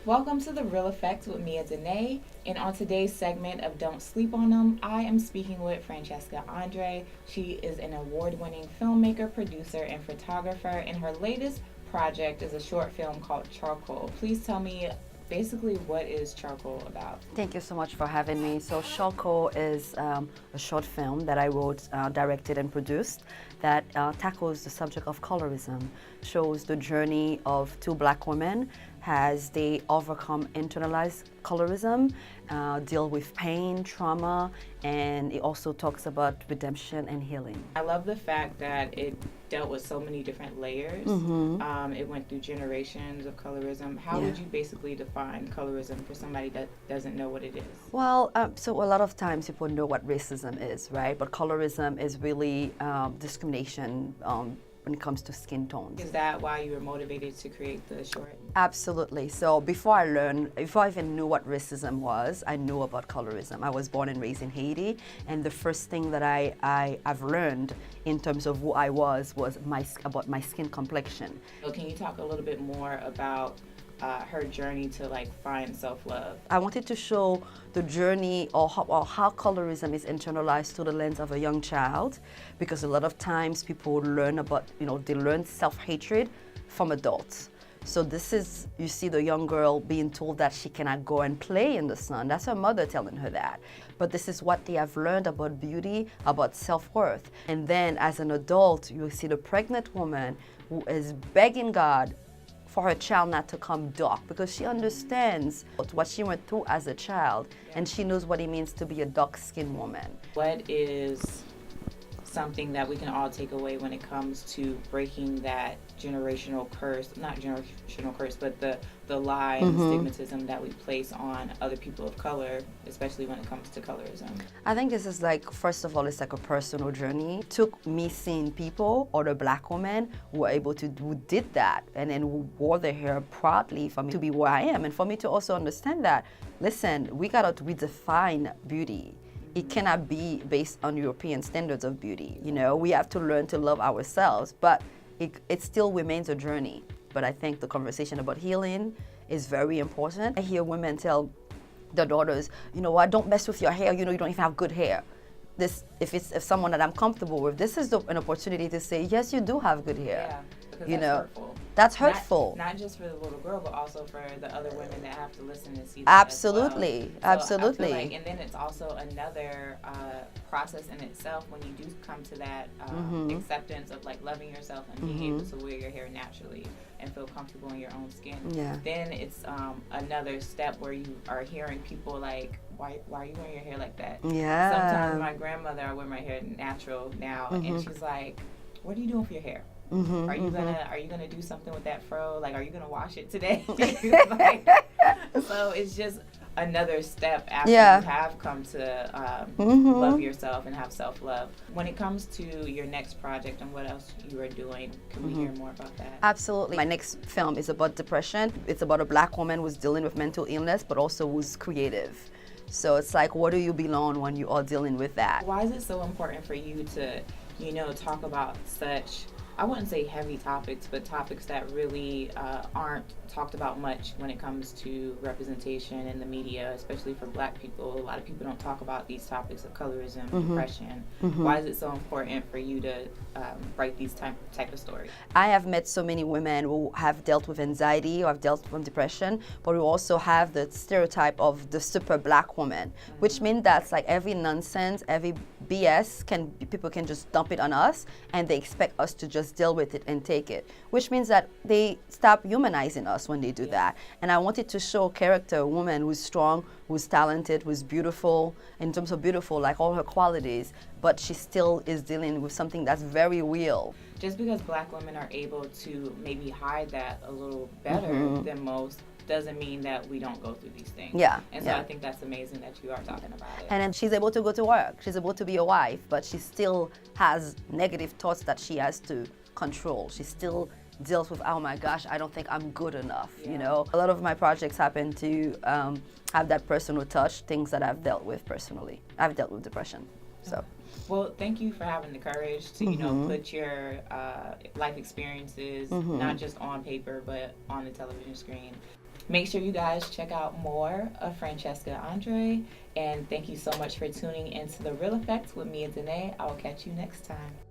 Welcome to The Real Effects with Meah Denee. And on today's segment of Don't Sleep on Them, I am speaking with Francesca Andre. She is an award-winning filmmaker, producer, and photographer, and her latest project is a short film called Charcoal. Please tell me basically what is Charcoal about? Thank you so much for having me. So Charcoal is a short film that I wrote, directed, and produced that tackles the subject of colorism, shows the journey of two black women as they overcome internalized colorism, deal with pain, trauma, and it also talks about redemption and healing. I love the fact that it dealt with so many different layers. It went through generations of colorism. How would you basically define colorism for somebody that doesn't know what it is? Well, so a lot of times people know what racism is, right? But colorism is really discrimination when it comes to skin tones. Is that why you were motivated to create the short? Absolutely. So before I even knew what racism was, I knew about colorism. I was born and raised in Haiti, and the first thing that I've learned in terms of who I was about my skin complexion. So can you talk a little bit more about her journey to find self-love? I wanted to show the journey or how colorism is internalized through the lens of a young child, because a lot of times people learn about, they learn self-hatred from adults. So this is, you see the young girl being told that she cannot go and play in the sun. That's her mother telling her that. But this is what they have learned about beauty, about self-worth. And then as an adult, you see the pregnant woman who is begging God for her child not to come dark, because she understands what she went through as a child, and she knows what it means to be a dark-skinned woman. What is something that we can all take away when it comes to breaking that generational curse, not generational curse, but the lie and the stigmatism that we place on other people of color, especially when it comes to colorism? I think this is first of all, it's like a personal journey. It took me seeing people, other black women who did that, and then who wore their hair proudly for me to be where I am, and for me to also understand that, listen, we gotta redefine beauty. It cannot be based on European standards of beauty. We have to learn to love ourselves, but it still remains a journey. But I think the conversation about healing is very important. I hear women tell their daughters, what, don't mess with your hair, you don't even have good hair. If someone that I'm comfortable with, this is an opportunity to say, yes, you do have good hair. Yeah, because that's hurtful. That's hurtful. Not just for the little girl, but also for the other women that have to listen and see that. Absolutely, as well. absolutely. So I feel and then it's also another process in itself when you do come to that acceptance of loving yourself and being able to wear your hair naturally and feel comfortable in your own skin. Yeah. Then it's another step where you are hearing people why are you wearing your hair like that? Yeah. Sometimes my grandmother, I wear my hair natural now, and she's like, what are you doing for your hair? Are you gonna do something with that fro? Are you gonna wash it today? So it's just another step after you have come to love yourself and have self-love. When it comes to your next project and what else you are doing, can we hear more about that? Absolutely. My next film is about depression. It's about a black woman who's dealing with mental illness, but also who's creative. So it's what do you belong when you are dealing with that? Why is it so important for you to, talk about such, I wouldn't say heavy topics, but topics that really aren't talked about much when it comes to representation in the media, especially for black people? A lot of people don't talk about these topics of colorism, depression. Why is it so important for you to write these type of stories? I have met so many women who have dealt with anxiety or have dealt with depression, but who also have the stereotype of the super black woman, which means that every nonsense, every BS, people can just dump it on us, and they expect us to just deal with it and take it, which means that they stop humanizing us when they do that. And I wanted to show a character, a woman who's strong, who's talented, who's beautiful, in terms of beautiful, all her qualities, but she still is dealing with something that's very real. Just because black women are able to maybe hide that a little better than most doesn't mean that we don't go through these things. Yeah. And so I think that's amazing that you are talking about it. And then she's able to go to work. She's able to be a wife, but she still has negative thoughts that she has to control. She still deals with, oh my gosh, I don't think I'm good enough. A lot of my projects happen to have that personal touch, things that I've dealt with personally. I've dealt with depression, so. Well, thank you for having the courage to, put your life experiences, not just on paper, but on the television screen. Make sure you guys check out more of Francesca Andre. And thank you so much for tuning into The Real Effects with Meah Denee. I will catch you next time.